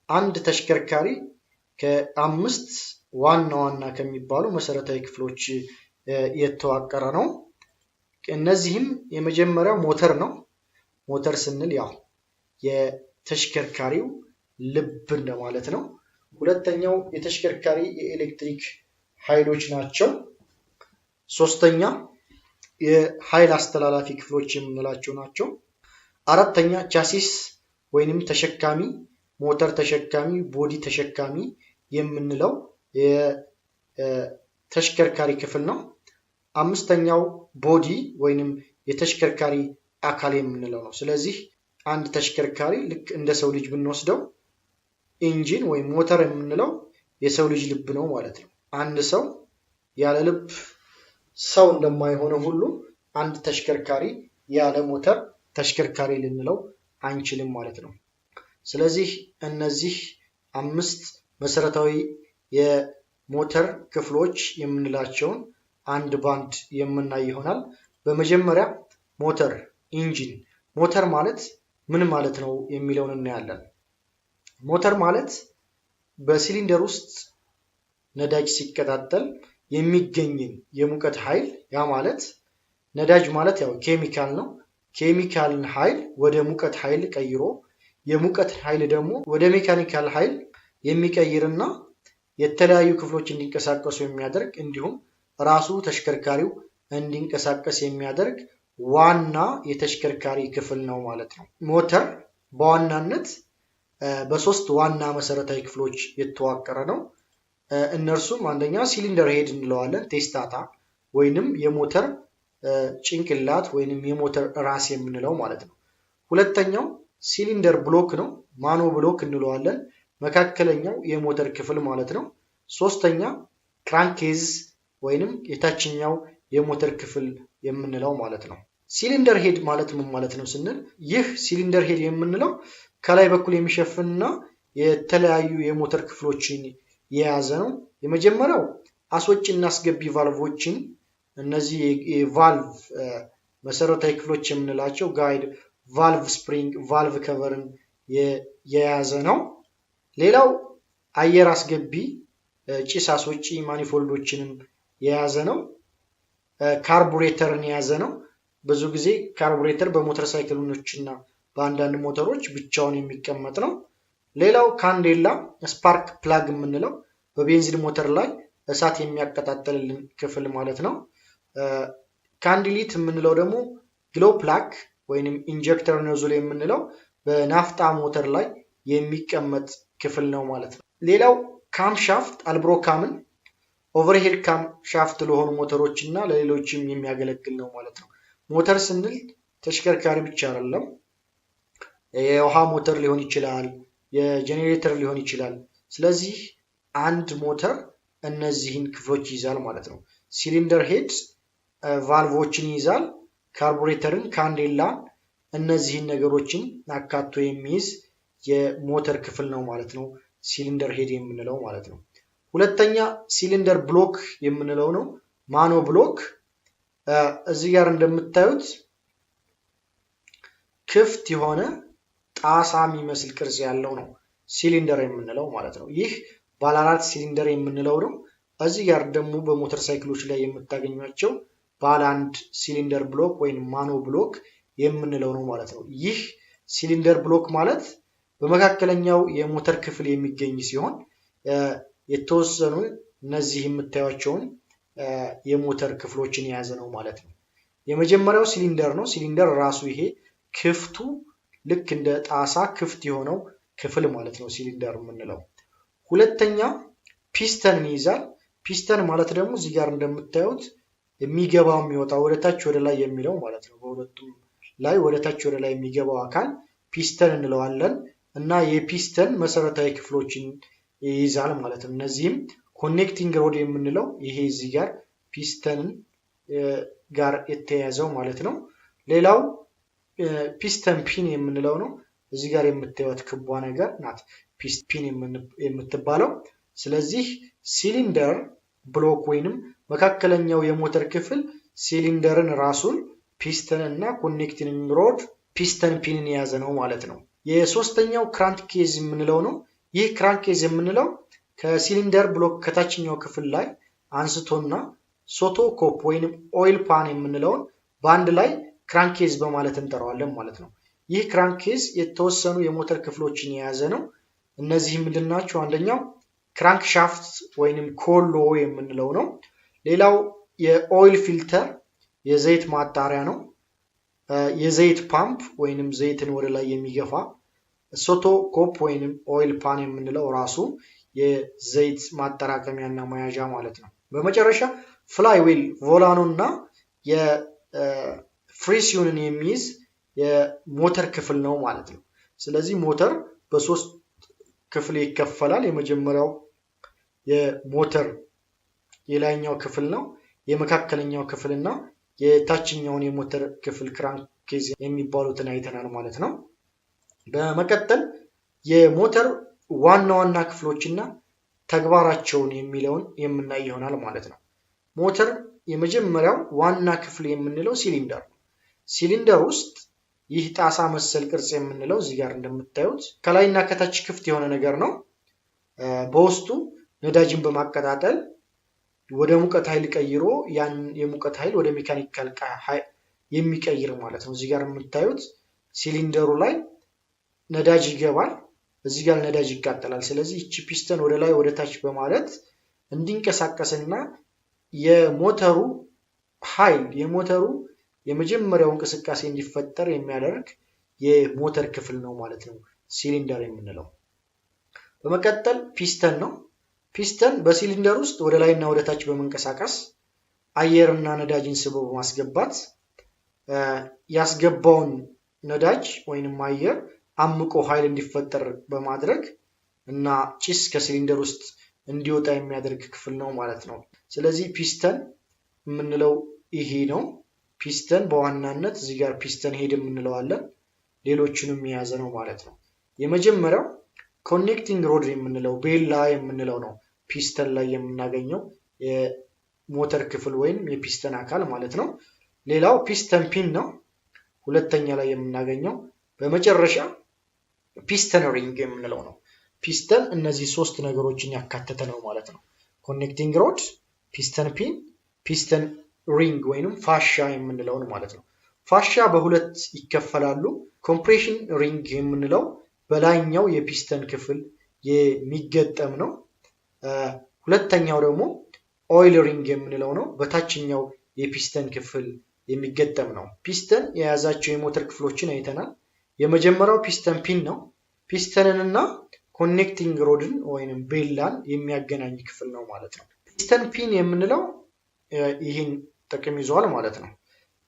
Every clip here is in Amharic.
አንድ ተሽከርካሪ ከአምስት ዋና ዋና ከሚባሉ መሰረታዊ ክፍሎች የተዋቀረ ነው። እነዚህም የመጀመሪያው ሞተር ነው። ሞተር ስንል ያው የተሽከርካሪው ልብ እንደማለት ነው። ሁለተኛው የተሽከርካሪ የኤሌክትሪክ ኃይሎች ናቸው። ሶስተኛ የኃይል አስተላላፊ ክፍሎች የምንላቸው ናቸው። አራተኛ ቻሲስ ወይንም ተሸካሚ፣ ሞተር ተሸካሚ፣ ቦዲ ተሸካሚ የምንለው የተሽከርካሪ ክፍል ነው። አምስተኛው ቦዲ ወይንም የተሽከርካሪ አካል የምንለው ነው። ስለዚህ አንድ ተሽከርካሪ ልክ እንደ ሰው ልጅ ብንወስደው ኢንጂን ወይም ሞተር የምንለው የሰው ልጅ ልብ ነው ማለት ነው። አንድ ሰው ያለ ልብ ሰው እንደማይሆነው ሁሉ አንድ ተሽከርካሪ ያለ ሞተር ተሽከርካሪ ልንለው አንችልም ማለት ነው። ስለዚህ እነዚህ አምስት መሰረታዊ የሞተር ክፍሎች የምንላቸውን አንድ ባንድ የምናይ ይሆናል። በመጀመሪያ ሞተር ኢንጂን፣ ሞተር ማለት ምን ማለት ነው የሚለውን እናያለን። ሞተር ማለት በሲሊንደር ውስጥ ነዳጅ ሲቀጣጠል የሚገኝን የሙቀት ኃይል፣ ያ ማለት ነዳጅ ማለት ያው ኬሚካል ነው። ኬሚካልን ኃይል ወደ ሙቀት ኃይል ቀይሮ የሙቀት ኃይል ደግሞ ወደ ሜካኒካል ኃይል የሚቀይርና የተለያዩ ክፍሎች እንዲንቀሳቀሱ የሚያደርግ እንዲሁም ራሱ ተሽከርካሪው እንዲንቀሳቀስ የሚያደርግ ዋና የተሽከርካሪ ክፍል ነው ማለት ነው። ሞተር በዋናነት በሶስት ዋና መሰረታዊ ክፍሎች የተዋቀረ ነው። እነርሱም አንደኛ ሲሊንደር ሄድ እንለዋለን፣ ቴስታታ ወይንም የሞተር ጭንቅላት ወይንም የሞተር ራስ የምንለው ማለት ነው። ሁለተኛው ሲሊንደር ብሎክ ነው፣ ማኖ ብሎክ እንለዋለን፣ መካከለኛው የሞተር ክፍል ማለት ነው። ሶስተኛ ክራንኬዝ ወይንም የታችኛው የሞተር ክፍል የምንለው ማለት ነው። ሲሊንደር ሄድ ማለት ምን ማለት ነው ስንል ይህ ሲሊንደር ሄድ የምንለው ከላይ በኩል የሚሸፍንና የተለያዩ የሞተር ክፍሎችን የያዘ ነው። የመጀመሪያው አስወጪና አስገቢ ቫልቮችን፣ እነዚህ የቫልቭ መሰረታዊ ክፍሎች የምንላቸው ጋይድ፣ ቫልቭ ስፕሪንግ፣ ቫልቭ ከቨርን የያዘ ነው። ሌላው አየር አስገቢ፣ ጭስ አስወጪ ማኒፎልዶችንም የያዘ ነው። ካርቡሬተርን የያዘ ነው። ብዙ ጊዜ ካርቡሬተር በሞተር ሳይክሎች እና በአንዳንድ ሞተሮች ብቻውን የሚቀመጥ ነው። ሌላው ካንዴላ ስፓርክ ፕላግ የምንለው በቤንዚን ሞተር ላይ እሳት የሚያቀጣጥልልን ክፍል ማለት ነው። ካንዲሊት የምንለው ደግሞ ግሎ ፕላግ ወይንም ኢንጀክተር ኖዝል የምንለው በናፍጣ ሞተር ላይ የሚቀመጥ ክፍል ነው ማለት ነው። ሌላው ካም ሻፍት አልብሮካምን ኦቨርሄድ ካም ሻፍት ለሆኑ ሞተሮች እና ለሌሎችም የሚያገለግል ነው ማለት ነው። ሞተር ስንል ተሽከርካሪ ብቻ አይደለም። የውሃ ሞተር ሊሆን ይችላል፣ የጄኔሬተር ሊሆን ይችላል። ስለዚህ አንድ ሞተር እነዚህን ክፍሎች ይይዛል ማለት ነው። ሲሊንደር ሄድ ቫልቮችን ይይዛል፣ ካርቡሬተርን፣ ካንዴላን፣ እነዚህን ነገሮችን አካቶ የሚይዝ የሞተር ክፍል ነው ማለት ነው ሲሊንደር ሄድ የምንለው ማለት ነው። ሁለተኛ ሲሊንደር ብሎክ የምንለው ነው። ማኖ ብሎክ እዚህ ጋር እንደምታዩት ክፍት የሆነ ጣሳ የሚመስል ቅርጽ ያለው ነው ሲሊንደር የምንለው ማለት ነው። ይህ ባለ 4 ሲሊንደር የምንለው ነው። እዚህ ጋር ደግሞ በሞተር ሳይክሎች ላይ የምታገኟቸው ባለ 1 ሲሊንደር ብሎክ ወይም ማኖ ብሎክ የምንለው ነው ማለት ነው። ይህ ሲሊንደር ብሎክ ማለት በመካከለኛው የሞተር ክፍል የሚገኝ ሲሆን የተወሰኑ እነዚህ የምታዩቸውን የሞተር ክፍሎችን የያዘ ነው ማለት ነው። የመጀመሪያው ሲሊንደር ነው። ሲሊንደር ራሱ ይሄ ክፍቱ ልክ እንደ ጣሳ ክፍት የሆነው ክፍል ማለት ነው ሲሊንደር የምንለው። ሁለተኛ ፒስተን ይይዛል። ፒስተን ማለት ደግሞ እዚህ ጋር እንደምታዩት የሚገባው የሚወጣው ወደታች ወደ ላይ የሚለው ማለት ነው። በሁለቱም ላይ ወደታች ወደ ላይ የሚገባው አካል ፒስተን እንለዋለን እና የፒስተን መሰረታዊ ክፍሎችን ይይዛል ማለት ነው። እነዚህም ኮኔክቲንግ ሮድ የምንለው ይሄ እዚህ ጋር ፒስተን ጋር የተያያዘው ማለት ነው። ሌላው ፒስተን ፒን የምንለው ነው። እዚህ ጋር የምታዩት ክቧ ነገር ናት ፒን የምትባለው። ስለዚህ ሲሊንደር ብሎክ ወይንም መካከለኛው የሞተር ክፍል ሲሊንደርን ራሱን ፒስተን እና ኮኔክቲንግ ሮድ ፒስተን ፒንን የያዘ ነው ማለት ነው። የሶስተኛው ክራንክ ኬዝ የምንለው ነው። ይህ ክራንኬዝ የምንለው ከሲሊንደር ብሎክ ከታችኛው ክፍል ላይ አንስቶና ሶቶ ኮፕ ወይንም ኦይል ፓን የምንለውን በአንድ ላይ ክራንኬዝ በማለት እንጠራዋለን ማለት ነው። ይህ ክራንኬዝ የተወሰኑ የሞተር ክፍሎችን የያዘ ነው። እነዚህ ምንድናቸው? አንደኛው ክራንክ ሻፍት ወይንም ኮሎ የምንለው ነው። ሌላው የኦይል ፊልተር የዘይት ማጣሪያ ነው። የዘይት ፓምፕ ወይንም ዘይትን ወደ ላይ የሚገፋ ሶቶ ኮፕ ወይንም ኦይል ፓን የምንለው ራሱ የዘይት ማጠራቀሚያና መያዣ ማለት ነው። በመጨረሻ ፍላይ ዊል ቮላኖ እና የፍሪሲዮንን የሚይዝ የሞተር ክፍል ነው ማለት ነው። ስለዚህ ሞተር በሶስት ክፍል ይከፈላል። የመጀመሪያው የሞተር የላይኛው ክፍል ነው። የመካከለኛው ክፍል እና የታችኛውን የሞተር ክፍል ክራንኬዝ የሚባሉትን አይተናል ማለት ነው። በመቀጠል የሞተር ዋና ዋና ክፍሎችና ተግባራቸውን የሚለውን የምናይ ይሆናል ማለት ነው። ሞተር የመጀመሪያው ዋና ክፍል የምንለው ሲሊንደር ነው። ሲሊንደር ውስጥ ይህ ጣሳ መሰል ቅርጽ የምንለው እዚህ ጋር እንደምታዩት ከላይና ከታች ክፍት የሆነ ነገር ነው። በውስጡ ነዳጅን በማቀጣጠል ወደ ሙቀት ኃይል ቀይሮ ያን የሙቀት ኃይል ወደ ሜካኒካል የሚቀይር ማለት ነው። እዚህ ጋር የምታዩት ሲሊንደሩ ላይ ነዳጅ ይገባል፣ እዚህ ጋር ነዳጅ ይቃጠላል። ስለዚህ እቺ ፒስተን ወደ ላይ ወደ ታች በማለት እንዲንቀሳቀስና የሞተሩ ኃይል የሞተሩ የመጀመሪያው እንቅስቃሴ እንዲፈጠር የሚያደርግ የሞተር ክፍል ነው ማለት ነው ሲሊንደር የምንለው። በመቀጠል ፒስተን ነው። ፒስተን በሲሊንደር ውስጥ ወደ ላይና ወደ ታች በመንቀሳቀስ አየርና ነዳጅን ስቦ በማስገባት ያስገባውን ነዳጅ ወይንም አየር አምቆ ኃይል እንዲፈጠር በማድረግ እና ጭስ ከሲሊንደር ውስጥ እንዲወጣ የሚያደርግ ክፍል ነው ማለት ነው። ስለዚህ ፒስተን የምንለው ይሄ ነው። ፒስተን በዋናነት እዚህ ጋር ፒስተን ሄድ የምንለው አለ፣ ሌሎችንም የያዘ ነው ማለት ነው። የመጀመሪያው ኮኔክቲንግ ሮድ የምንለው ቤላ የምንለው ነው። ፒስተን ላይ የምናገኘው የሞተር ክፍል ወይም የፒስተን አካል ማለት ነው። ሌላው ፒስተን ፒን ነው፣ ሁለተኛ ላይ የምናገኘው። በመጨረሻ ፒስተን ሪንግ የምንለው ነው። ፒስተን እነዚህ ሶስት ነገሮችን ያካተተ ነው ማለት ነው። ኮኔክቲንግ ሮድ፣ ፒስተን ፒን፣ ፒስተን ሪንግ ወይንም ፋሻ የምንለውን ማለት ነው። ፋሻ በሁለት ይከፈላሉ። ኮምፕሬሽን ሪንግ የምንለው በላይኛው የፒስተን ክፍል የሚገጠም ነው። ሁለተኛው ደግሞ ኦይል ሪንግ የምንለው ነው፣ በታችኛው የፒስተን ክፍል የሚገጠም ነው። ፒስተን የያዛቸው የሞተር ክፍሎችን አይተናል። የመጀመሪያው ፒስተን ፒን ነው። ፒስተንንና ኮኔክቲንግ ሮድን ወይንም ቤላን የሚያገናኝ ክፍል ነው ማለት ነው። ፒስተን ፒን የምንለው ይህን ጥቅም ይዟል ማለት ነው።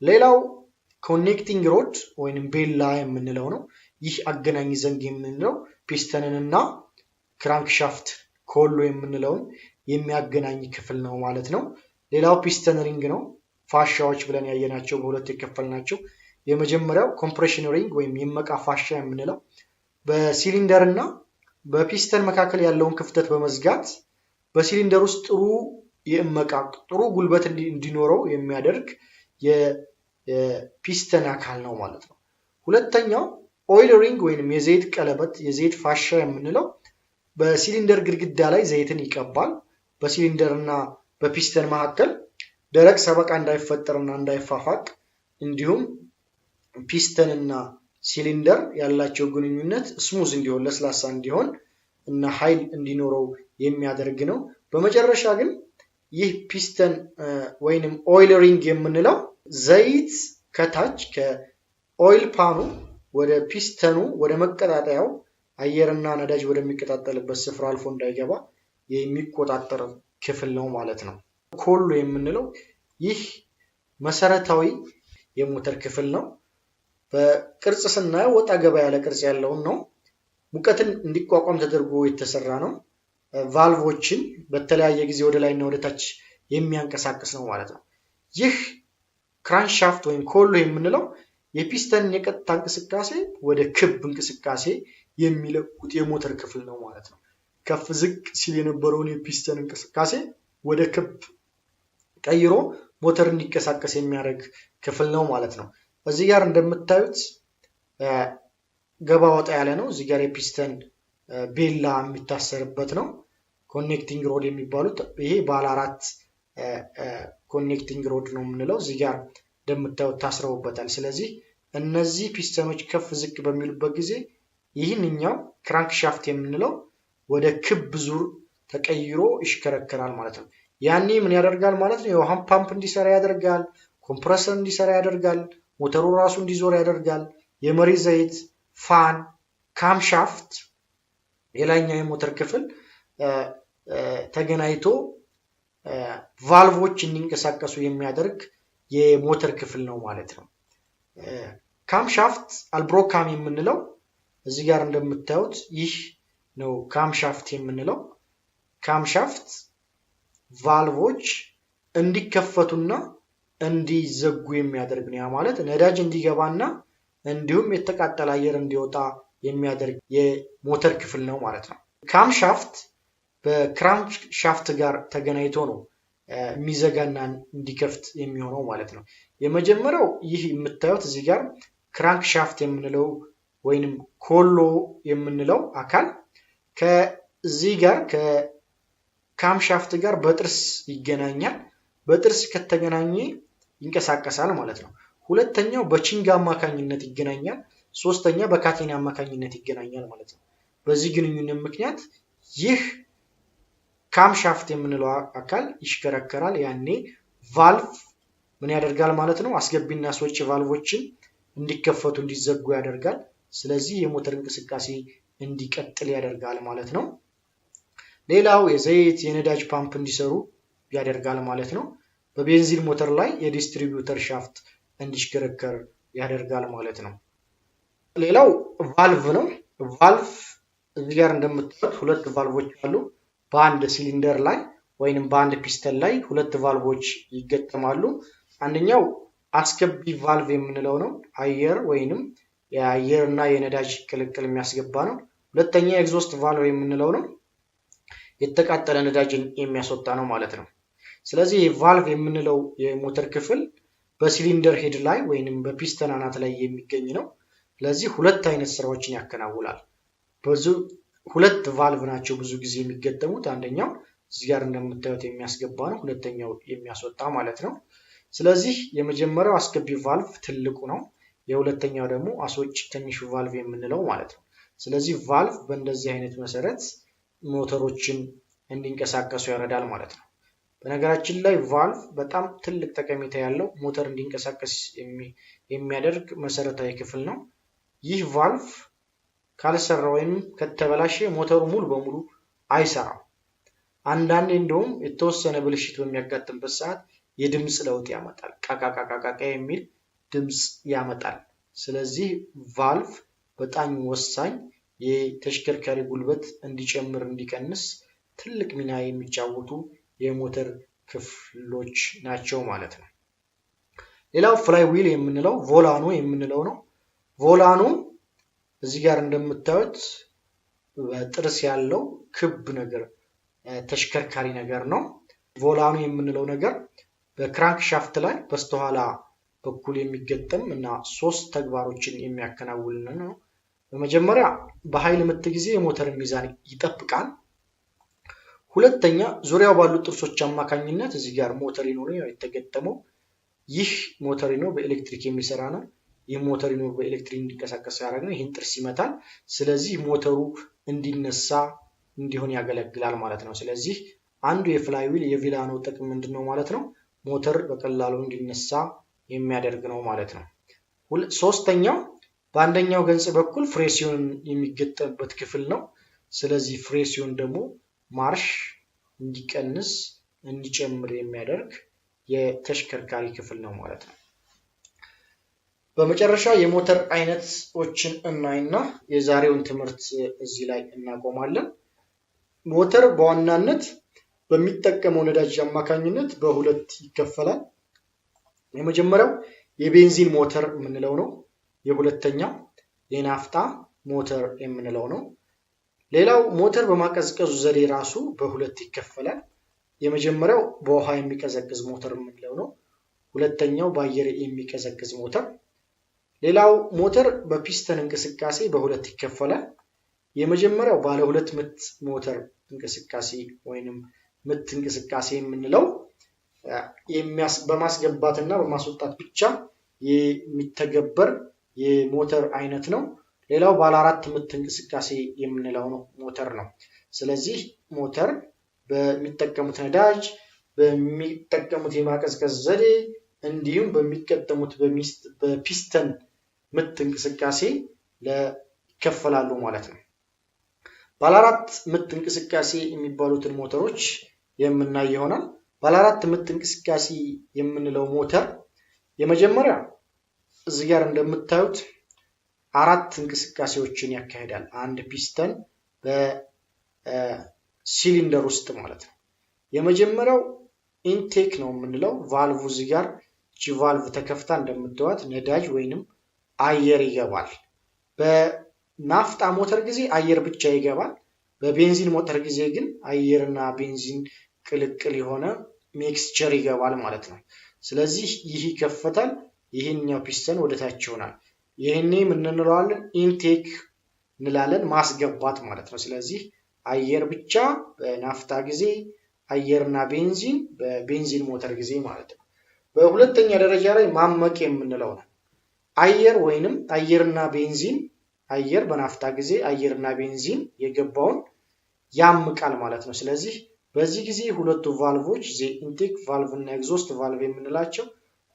ሌላው ኮኔክቲንግ ሮድ ወይንም ቤላ የምንለው ነው። ይህ አገናኝ ዘንግ የምንለው ፒስተንንና ክራንክሻፍት ኮሎ የምንለውን የሚያገናኝ ክፍል ነው ማለት ነው። ሌላው ፒስተን ሪንግ ነው። ፋሻዎች ብለን ያየናቸው በሁለት የከፈልናቸው። የመጀመሪያው ኮምፕሬሽን ሪንግ ወይም የመቃ ፋሻ የምንለው በሲሊንደር እና በፒስተን መካከል ያለውን ክፍተት በመዝጋት በሲሊንደር ውስጥ ጥሩ ጉልበት እንዲኖረው የሚያደርግ የፒስተን አካል ነው ማለት ነው። ሁለተኛው ኦይል ሪንግ ወይንም የዘይት ቀለበት የዘይት ፋሻ የምንለው በሲሊንደር ግድግዳ ላይ ዘይትን ይቀባል። በሲሊንደር እና በፒስተን መካከል ደረቅ ሰበቃ እንዳይፈጠርና እንዳይፋፋቅ እንዲሁም ፒስተን እና ሲሊንደር ያላቸው ግንኙነት ስሙዝ እንዲሆን ለስላሳ እንዲሆን እና ኃይል እንዲኖረው የሚያደርግ ነው። በመጨረሻ ግን ይህ ፒስተን ወይንም ኦይል ሪንግ የምንለው ዘይት ከታች ከኦይል ፓኑ ወደ ፒስተኑ ወደ መቀጣጠያው አየርና ነዳጅ ወደሚቀጣጠልበት ስፍራ አልፎ እንዳይገባ የሚቆጣጠር ክፍል ነው ማለት ነው። ኮሎ የምንለው ይህ መሰረታዊ የሞተር ክፍል ነው። በቅርጽ ስናየው ወጣ ገባ ያለ ቅርጽ ያለውን ነው። ሙቀትን እንዲቋቋም ተደርጎ የተሰራ ነው። ቫልቮችን በተለያየ ጊዜ ወደ ላይና ወደ ታች የሚያንቀሳቅስ ነው ማለት ነው። ይህ ክራንክሻፍት ወይም ኮሎ የምንለው የፒስተንን የቀጥታ እንቅስቃሴ ወደ ክብ እንቅስቃሴ የሚለውጥ የሞተር ክፍል ነው ማለት ነው። ከፍ ዝቅ ሲል የነበረውን የፒስተን እንቅስቃሴ ወደ ክብ ቀይሮ ሞተር እንዲንቀሳቀስ የሚያደርግ ክፍል ነው ማለት ነው። እዚህ ጋር እንደምታዩት ገባ ወጣ ያለ ነው። እዚህ ጋር የፒስተን ቤላ የሚታሰርበት ነው። ኮኔክቲንግ ሮድ የሚባሉት ይሄ ባለ 4 ኮኔክቲንግ ሮድ ነው የምንለው። እዚህ ጋር እንደምታዩት ታስረውበታል። ስለዚህ እነዚህ ፒስተኖች ከፍ ዝቅ በሚሉበት ጊዜ ይህንኛው ክራንክ ሻፍት የምንለው ወደ ክብ ዙር ተቀይሮ ይሽከረከራል ማለት ነው። ያኔ ምን ያደርጋል ማለት ነው? የውሃ ፓምፕ እንዲሰራ ያደርጋል፣ ኮምፕረሰር እንዲሰራ ያደርጋል፣ ሞተሩ ራሱ እንዲዞር ያደርጋል። የመሬት ዘይት፣ ፋን፣ ካምሻፍት የላይኛው የሞተር ክፍል ተገናኝቶ ቫልቮች እንዲንቀሳቀሱ የሚያደርግ የሞተር ክፍል ነው ማለት ነው። ካምሻፍት አልብሮካም የምንለው እዚህ ጋር እንደምታዩት ይህ ነው ካምሻፍት የምንለው። ካምሻፍት ቫልቮች እንዲከፈቱና እንዲዘጉ የሚያደርግ ነው። ማለት ነዳጅ እንዲገባና እንዲሁም የተቃጠለ አየር እንዲወጣ የሚያደርግ የሞተር ክፍል ነው ማለት ነው። ካምሻፍት በክራንክ ሻፍት ጋር ተገናኝቶ ነው የሚዘጋና እንዲከፍት የሚሆነው ማለት ነው። የመጀመሪያው ይህ የምታዩት እዚህ ጋር ክራንክ ሻፍት የምንለው ወይንም ኮሎ የምንለው አካል ከዚህ ጋር ከካምሻፍት ጋር በጥርስ ይገናኛል። በጥርስ ከተገናኘ ይንቀሳቀሳል ማለት ነው። ሁለተኛው በቺንጋ አማካኝነት ይገናኛል። ሶስተኛ በካቴና አማካኝነት ይገናኛል ማለት ነው። በዚህ ግንኙነት ምክንያት ይህ ካምሻፍት የምንለው አካል ይሽከረከራል። ያኔ ቫልቭ ምን ያደርጋል ማለት ነው? አስገቢና አስወጪ ቫልቮችን እንዲከፈቱ እንዲዘጉ ያደርጋል። ስለዚህ የሞተር እንቅስቃሴ እንዲቀጥል ያደርጋል ማለት ነው። ሌላው የዘይት የነዳጅ ፓምፕ እንዲሰሩ ያደርጋል ማለት ነው። በቤንዚን ሞተር ላይ የዲስትሪቢዩተር ሻፍት እንዲሽከረከር ያደርጋል ማለት ነው። ሌላው ቫልቭ ነው። ቫልቭ እዚህ ጋር እንደምታዩት ሁለት ቫልቮች አሉ። በአንድ ሲሊንደር ላይ ወይንም በአንድ ፒስተን ላይ ሁለት ቫልቮች ይገጠማሉ። አንደኛው አስገቢ ቫልቭ የምንለው ነው። አየር ወይንም የአየርና የነዳጅ ቅልቅል የሚያስገባ ነው። ሁለተኛ ኤግዞስት ቫልቭ የምንለው ነው። የተቃጠለ ነዳጅን የሚያስወጣ ነው ማለት ነው። ስለዚህ ቫልቭ የምንለው የሞተር ክፍል በሲሊንደር ሄድ ላይ ወይንም በፒስተን አናት ላይ የሚገኝ ነው። ስለዚህ ሁለት አይነት ስራዎችን ያከናውናል። ሁለት ቫልቭ ናቸው ብዙ ጊዜ የሚገጠሙት። አንደኛው እዚህ ጋር እንደምታዩት የሚያስገባ ነው። ሁለተኛው የሚያስወጣ ማለት ነው። ስለዚህ የመጀመሪያው አስገቢ ቫልቭ ትልቁ ነው። የሁለተኛው ደግሞ አስወጪ ትንሹ ቫልቭ የምንለው ማለት ነው። ስለዚህ ቫልቭ በእንደዚህ አይነት መሰረት ሞተሮችን እንዲንቀሳቀሱ ያረዳል ማለት ነው። በነገራችን ላይ ቫልቭ በጣም ትልቅ ጠቀሜታ ያለው ሞተር እንዲንቀሳቀስ የሚያደርግ መሰረታዊ ክፍል ነው። ይህ ቫልቭ ካልሰራ ወይም ከተበላሸ ሞተሩ ሙሉ በሙሉ አይሰራም። አንዳንዴ እንደውም የተወሰነ ብልሽት በሚያጋጥምበት ሰዓት የድምፅ ለውጥ ያመጣል። ቃቃቃቃቃ የሚል ድምፅ ያመጣል። ስለዚህ ቫልቭ በጣም ወሳኝ የተሽከርካሪ ጉልበት እንዲጨምር እንዲቀንስ ትልቅ ሚና የሚጫወቱ የሞተር ክፍሎች ናቸው ማለት ነው። ሌላው ፍላይ ዊል የምንለው ቮላኖ የምንለው ነው። ቮላኖ እዚህ ጋር እንደምታዩት ጥርስ ያለው ክብ ነገር ተሽከርካሪ ነገር ነው። ቮላኖ የምንለው ነገር በክራንክ ሻፍት ላይ በስተኋላ በኩል የሚገጠም እና 3 ተግባሮችን የሚያከናውልን ነው። በመጀመሪያ በኃይል ምት ጊዜ የሞተር ሚዛን ይጠብቃል። ሁለተኛ ዙሪያው ባሉ ጥርሶች አማካኝነት እዚህ ጋር ሞተሪኖ ነው የተገጠመው። ይህ ሞተሪኖ በኤሌክትሪክ የሚሰራ ነው። ይህ ሞተሪኖ በኤሌክትሪክ እንዲንቀሳቀስ ያደርጋል። ይህን ጥርስ ይመታል። ስለዚህ ሞተሩ እንዲነሳ እንዲሆን ያገለግላል ማለት ነው። ስለዚህ አንዱ የፍላይ ዊል የቮላኖ ጥቅም ምንድነው ማለት ነው? ሞተር በቀላሉ እንዲነሳ የሚያደርግ ነው ማለት ነው። ሶስተኛው በአንደኛው ገጽ በኩል ፍሬሲዮን የሚገጠምበት ክፍል ነው። ስለዚህ ፍሬሲዮን ደግሞ ማርሽ እንዲቀንስ እንዲጨምር የሚያደርግ የተሽከርካሪ ክፍል ነው ማለት ነው። በመጨረሻ የሞተር አይነቶችን እናይና የዛሬውን ትምህርት እዚህ ላይ እናቆማለን። ሞተር በዋናነት በሚጠቀመው ነዳጅ አማካኝነት በሁለት ይከፈላል። የመጀመሪያው የቤንዚን ሞተር የምንለው ነው። የሁለተኛው የናፍጣ ሞተር የምንለው ነው። ሌላው ሞተር በማቀዝቀዙ ዘዴ ራሱ በሁለት ይከፈላል። የመጀመሪያው በውሃ የሚቀዘቅዝ ሞተር የምንለው ነው። ሁለተኛው በአየር የሚቀዘቅዝ ሞተር። ሌላው ሞተር በፒስተን እንቅስቃሴ በሁለት ይከፈላል። የመጀመሪያው ባለ ሁለት ምት ሞተር እንቅስቃሴ ወይንም ምት እንቅስቃሴ የምንለው በማስገባትና በማስወጣት ብቻ የሚተገበር የሞተር አይነት ነው። ሌላው ባለ አራት ምት እንቅስቃሴ የምንለው ነው ሞተር ነው። ስለዚህ ሞተር በሚጠቀሙት ነዳጅ፣ በሚጠቀሙት የማቀዝቀዝ ዘዴ እንዲሁም በሚገጠሙት በፒስተን ምት እንቅስቃሴ ይከፈላሉ ማለት ነው። ባለ አራት ምት እንቅስቃሴ የሚባሉትን ሞተሮች የምናይ ይሆናል። ባለ አራት ምት እንቅስቃሴ የምንለው ሞተር የመጀመሪያ እዚህ ጋር እንደምታዩት አራት እንቅስቃሴዎችን ያካሂዳል። አንድ ፒስተን በሲሊንደር ውስጥ ማለት ነው። የመጀመሪያው ኢንቴክ ነው የምንለው። ቫልቭ እዚህ ጋር እቺ ቫልቭ ተከፍታ እንደምታዩት ነዳጅ ወይንም አየር ይገባል። በናፍጣ ሞተር ጊዜ አየር ብቻ ይገባል። በቤንዚን ሞተር ጊዜ ግን አየርና ቤንዚን ቅልቅል የሆነ ሚክስቸር ይገባል ማለት ነው። ስለዚህ ይህ ይከፈታል፣ ይህኛው ፒስተን ወደታች ይሆናል። ይህኔ ምን እንለዋለን? ኢንቴክ እንላለን፣ ማስገባት ማለት ነው። ስለዚህ አየር ብቻ በናፍጣ ጊዜ፣ አየርና ቤንዚን በቤንዚን ሞተር ጊዜ ማለት ነው። በሁለተኛ ደረጃ ላይ ማመቅ የምንለው ነው። አየር ወይንም አየርና ቤንዚን፣ አየር በናፍጣ ጊዜ አየርና ቤንዚን የገባውን ያምቃል ማለት ነው። ስለዚህ በዚህ ጊዜ ሁለቱ ቫልቮች ኢንቴክ ቫልቭ እና ኤግዞስት ቫልቭ የምንላቸው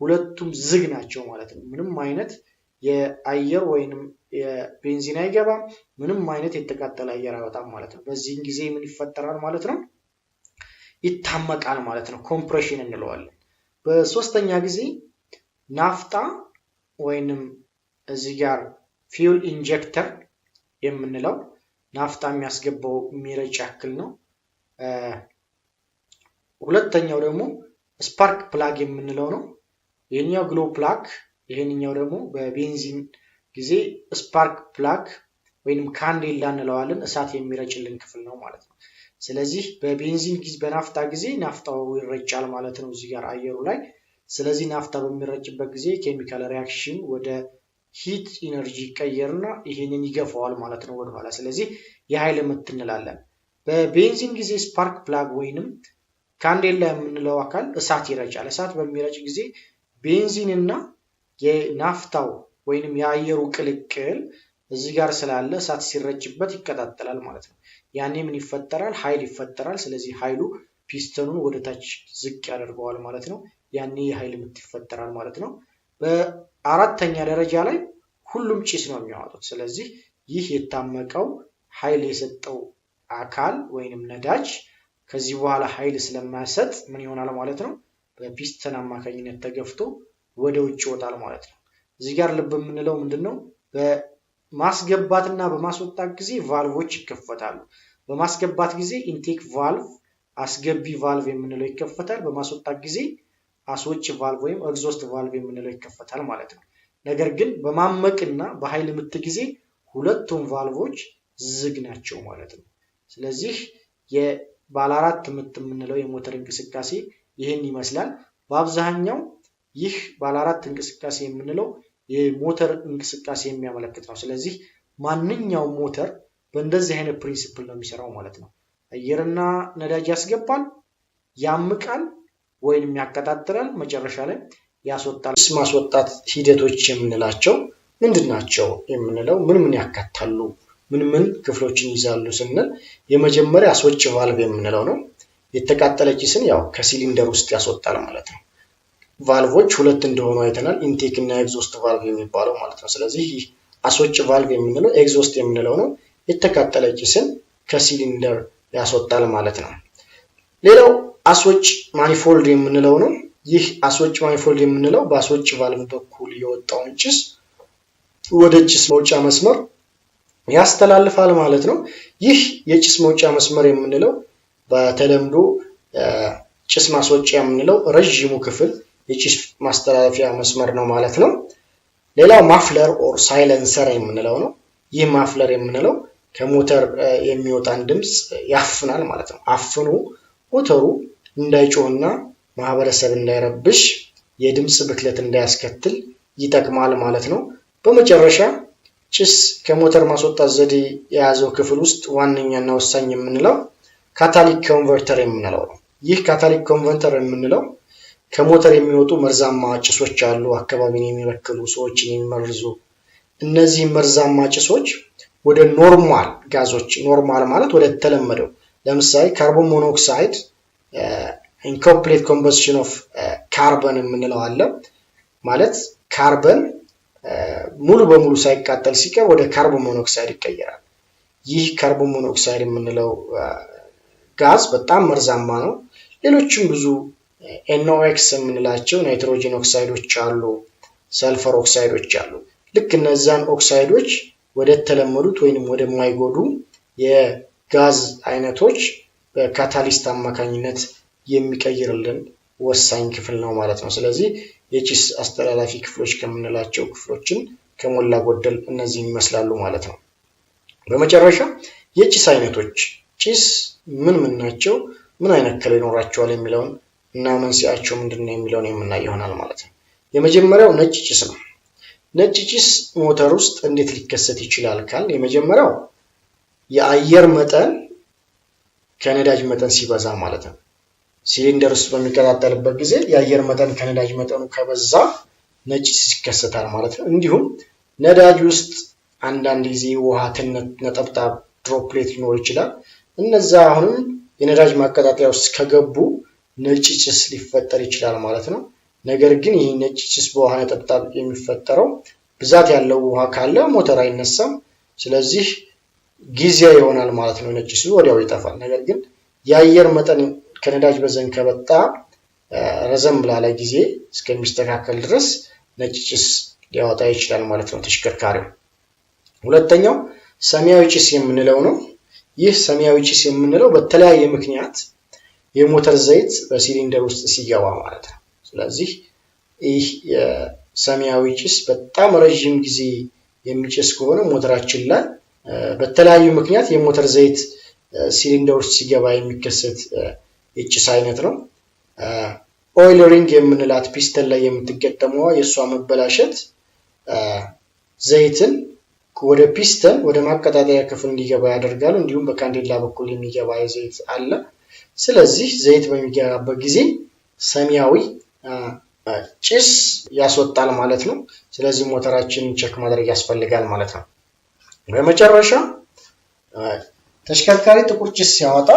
ሁለቱም ዝግ ናቸው ማለት ነው። ምንም አይነት የአየር ወይንም የቤንዚን አይገባም፣ ምንም አይነት የተቃጠለ አየር አይወጣም ማለት ነው። በዚህ ጊዜ ምን ይፈጠራል ማለት ነው? ይታመቃል ማለት ነው። ኮምፕሬሽን እንለዋለን። በሶስተኛ ጊዜ ናፍጣ ወይንም እዚህ ጋር ፊውል ኢንጀክተር የምንለው ናፍጣ የሚያስገባው የሚረጭ ያክል ነው። ሁለተኛው ደግሞ ስፓርክ ፕላግ የምንለው ነው። ይሄኛው ግሎ ፕላግ፣ ይሄንኛው ደግሞ በቤንዚን ጊዜ ስፓርክ ፕላግ ወይንም ካንዴላ እንለዋለን። እሳት የሚረጭልን ክፍል ነው ማለት ነው። ስለዚህ በቤንዚን ጊዜ በናፍጣ ጊዜ ናፍጣው ይረጫል ማለት ነው እዚህ ጋር አየሩ ላይ። ስለዚህ ናፍጣ በሚረጭበት ጊዜ ኬሚካል ሪአክሽን ወደ ሂት ኢነርጂ ይቀየርና ይሄንን ይገፋዋል ማለት ነው ወደኋላ። ስለዚህ የኃይል ምት እንላለን። በቤንዚን ጊዜ ስፓርክ ፕላግ ወይንም ካንዴላ የምንለው አካል እሳት ይረጫል። እሳት በሚረጭ ጊዜ ቤንዚንና የናፍጣው ወይንም የአየሩ ቅልቅል እዚህ ጋር ስላለ እሳት ሲረጭበት ይቀጣጠላል ማለት ነው። ያኔ ምን ይፈጠራል? ኃይል ይፈጠራል። ስለዚህ ኃይሉ ፒስተኑን ወደታች ዝቅ ያደርገዋል ማለት ነው። ያኔ የኃይል ምት ይፈጠራል ማለት ነው። በአራተኛ ደረጃ ላይ ሁሉም ጭስ ነው የሚያወጡት። ስለዚህ ይህ የታመቀው ኃይል የሰጠው አካል ወይንም ነዳጅ ከዚህ በኋላ ኃይል ስለማይሰጥ ምን ይሆናል ማለት ነው? በፒስተን አማካኝነት ተገፍቶ ወደ ውጭ ይወጣል ማለት ነው። እዚህ ጋር ልብ የምንለው ምንድነው? በማስገባትና በማስወጣት ጊዜ ቫልቮች ይከፈታሉ። በማስገባት ጊዜ ኢንቴክ ቫልቭ አስገቢ ቫልቭ የምንለው ይከፈታል። በማስወጣት ጊዜ አስወጭ ቫልቭ ወይም ኤግዞስት ቫልቭ የምንለው ይከፈታል ማለት ነው። ነገር ግን በማመቅና በኃይል ምት ጊዜ ሁለቱም ቫልቮች ዝግ ናቸው ማለት ነው። ስለዚህ የባለ አራት ምት የምንለው የሞተር እንቅስቃሴ ይህን ይመስላል። በአብዛኛው ይህ ባለ አራት እንቅስቃሴ የምንለው የሞተር እንቅስቃሴ የሚያመለክት ነው። ስለዚህ ማንኛውም ሞተር በእንደዚህ አይነት ፕሪንሲፕል ነው የሚሰራው ማለት ነው። አየርና ነዳጅ ያስገባል፣ ያምቃል ወይንም ያቀጣጥላል፣ መጨረሻ ላይ ያስወጣል። ማስወጣት ሂደቶች የምንላቸው ምንድን ናቸው የምንለው ምን ያካትታሉ፣ ምን ክፍሎችን ይዛሉ ስንል የመጀመሪያ አስወጭ ቫልቭ የምንለው ነው። የተቃጠለ ጭስን ያው ከሲሊንደር ውስጥ ያስወጣል ማለት ነው። ቫልቮች ሁለት እንደሆኑ አይተናል፣ ኢንቴክ እና ኤግዞስት ቫልቭ የሚባለው ማለት ነው። ስለዚህ አስወጭ ቫልቭ የምንለው ኤግዞስት የምንለው ነው። የተቃጠለ ጭስን ከሲሊንደር ያስወጣል ማለት ነው። ሌላው አስወጭ ማኒፎልድ የምንለው ነው። ይህ አስወጭ ማኒፎልድ የምንለው በአስወጭ ቫልቭ በኩል የወጣውን ጭስ ወደ ጭስ መውጫ መስመር ያስተላልፋል ማለት ነው። ይህ የጭስ መውጫ መስመር የምንለው በተለምዶ ጭስ ማስወጫ የምንለው ረዥሙ ክፍል የጭስ ማስተላለፊያ መስመር ነው ማለት ነው። ሌላው ማፍለር ኦር ሳይለንሰር የምንለው ነው። ይህ ማፍለር የምንለው ከሞተር የሚወጣን ድምፅ ያፍናል ማለት ነው። አፍኑ ሞተሩ እንዳይጮህና ማህበረሰብ እንዳይረብሽ የድምፅ ብክለት እንዳያስከትል ይጠቅማል ማለት ነው። በመጨረሻ ጭስ ከሞተር ማስወጣት ዘዴ የያዘው ክፍል ውስጥ ዋነኛና ወሳኝ የምንለው ካታሊክ ኮንቨርተር የምንለው ነው። ይህ ካታሊክ ኮንቨርተር የምንለው ከሞተር የሚወጡ መርዛማ ጭሶች አሉ፣ አካባቢን የሚበክሉ፣ ሰዎችን የሚመርዙ። እነዚህ መርዛማ ጭሶች ወደ ኖርማል ጋዞች፣ ኖርማል ማለት ወደ ተለመደው፣ ለምሳሌ ካርቦን ሞኖክሳይድ ኢንኮምፕሌት ኮምበስሽን ኦፍ ካርበን የምንለው አለ። ማለት ካርበን ሙሉ በሙሉ ሳይቃጠል ሲቀር ወደ ካርቦን ሞኖክሳይድ ይቀየራል። ይህ ካርቦን ሞኖክሳይድ የምንለው ጋዝ በጣም መርዛማ ነው። ሌሎችም ብዙ ኤንኦኤክስ የምንላቸው ናይትሮጂን ኦክሳይዶች አሉ፣ ሰልፈር ኦክሳይዶች አሉ። ልክ እነዛን ኦክሳይዶች ወደ ተለመዱት ወይንም ወደማይጎዱ የጋዝ አይነቶች በካታሊስት አማካኝነት የሚቀይርልን ወሳኝ ክፍል ነው ማለት ነው። ስለዚህ የጭስ አስተላላፊ ክፍሎች ከምንላቸው ክፍሎችን ከሞላ ጎደል እነዚህን ይመስላሉ ማለት ነው። በመጨረሻ የጭስ አይነቶች፣ ጭስ ምን ምን ናቸው፣ ምን አይነት ከለር ይኖራቸዋል የሚለውን እና መንስኤያቸው ምንድነው የሚለውን የምናይ ይሆናል ማለት ነው። የመጀመሪያው ነጭ ጭስ ነው። ነጭ ጭስ ሞተር ውስጥ እንዴት ሊከሰት ይችላል ካል፣ የመጀመሪያው የአየር መጠን ከነዳጅ መጠን ሲበዛ ማለት ነው። ሲሊንደር ውስጥ በሚቀጣጠልበት ጊዜ የአየር መጠን ከነዳጅ መጠኑ ከበዛ ነጭ ጭስ ይከሰታል ማለት ነው። እንዲሁም ነዳጅ ውስጥ አንዳንድ ጊዜ ውሃ ነጠብጣብ ድሮፕሌት ሊኖር ይችላል። እነዛ አሁንም የነዳጅ ማቀጣጠያ ውስጥ ከገቡ ነጭ ጭስ ሊፈጠር ይችላል ማለት ነው። ነገር ግን ይህ ነጭ ጭስ በውሃ ነጠብጣብ የሚፈጠረው ብዛት ያለው ውሃ ካለ ሞተር አይነሳም። ስለዚህ ጊዜያዊ ይሆናል ማለት ነው። ነጭ ጭሱ ወዲያው ይጠፋል። ነገር ግን የአየር መጠን ከነዳጅ መጠን ከበጣ ረዘም ላለ ጊዜ እስከሚስተካከል ድረስ ነጭ ጭስ ሊያወጣ ይችላል ማለት ነው ተሽከርካሪው። ሁለተኛው ሰማያዊ ጭስ የምንለው ነው። ይህ ሰማያዊ ጭስ የምንለው በተለያየ ምክንያት የሞተር ዘይት በሲሊንደር ውስጥ ሲገባ ማለት ነው። ስለዚህ ይህ የሰማያዊ ጭስ በጣም ረዥም ጊዜ የሚጭስ ከሆነ ሞተራችን ላይ በተለያዩ ምክንያት የሞተር ዘይት ሲሊንደር ውስጥ ሲገባ የሚከሰት የጭስ አይነት ነው። ኦይል ሪንግ የምንላት ፒስተን ላይ የምትገጠመው የእሷ መበላሸት ዘይትን ወደ ፒስተን ወደ ማቀጣጠያ ክፍል እንዲገባ ያደርጋሉ። እንዲሁም በካንዴላ በኩል የሚገባ ዘይት አለ። ስለዚህ ዘይት በሚገባበት ጊዜ ሰማያዊ ጭስ ያስወጣል ማለት ነው። ስለዚህ ሞተራችንን ቼክ ማድረግ ያስፈልጋል ማለት ነው። በመጨረሻ ተሽከርካሪ ጥቁር ጭስ ሲያወጣ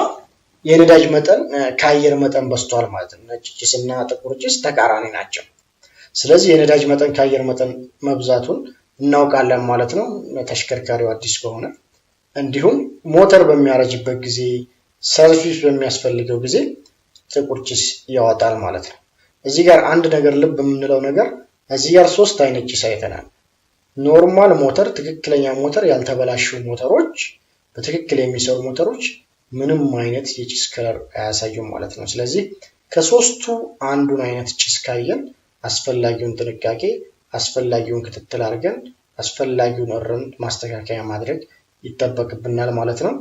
የነዳጅ መጠን ከአየር መጠን በዝቷል ማለት ነው። ነጭ ጭስ እና ጥቁር ጭስ ተቃራኒ ናቸው። ስለዚህ የነዳጅ መጠን ከአየር መጠን መብዛቱን እናውቃለን ማለት ነው ተሽከርካሪው አዲስ ከሆነ። እንዲሁም ሞተር በሚያረጅበት ጊዜ፣ ሰርቪስ በሚያስፈልገው ጊዜ ጥቁር ጭስ ያወጣል ማለት ነው። እዚህ ጋር አንድ ነገር ልብ የምንለው ነገር፣ እዚህ ጋር 3 አይነት ጭስ አይተናል። ኖርማል ሞተር፣ ትክክለኛ ሞተር፣ ያልተበላሹ ሞተሮች፣ በትክክል የሚሰሩ ሞተሮች ምንም አይነት የጭስ ከለር አያሳዩም ማለት ነው። ስለዚህ ከሶስቱ አንዱን አይነት ጭስ ካየን አስፈላጊውን ጥንቃቄ፣ አስፈላጊውን ክትትል አድርገን አስፈላጊውን እርምት ማስተካከያ ማድረግ ይጠበቅብናል ማለት ነው።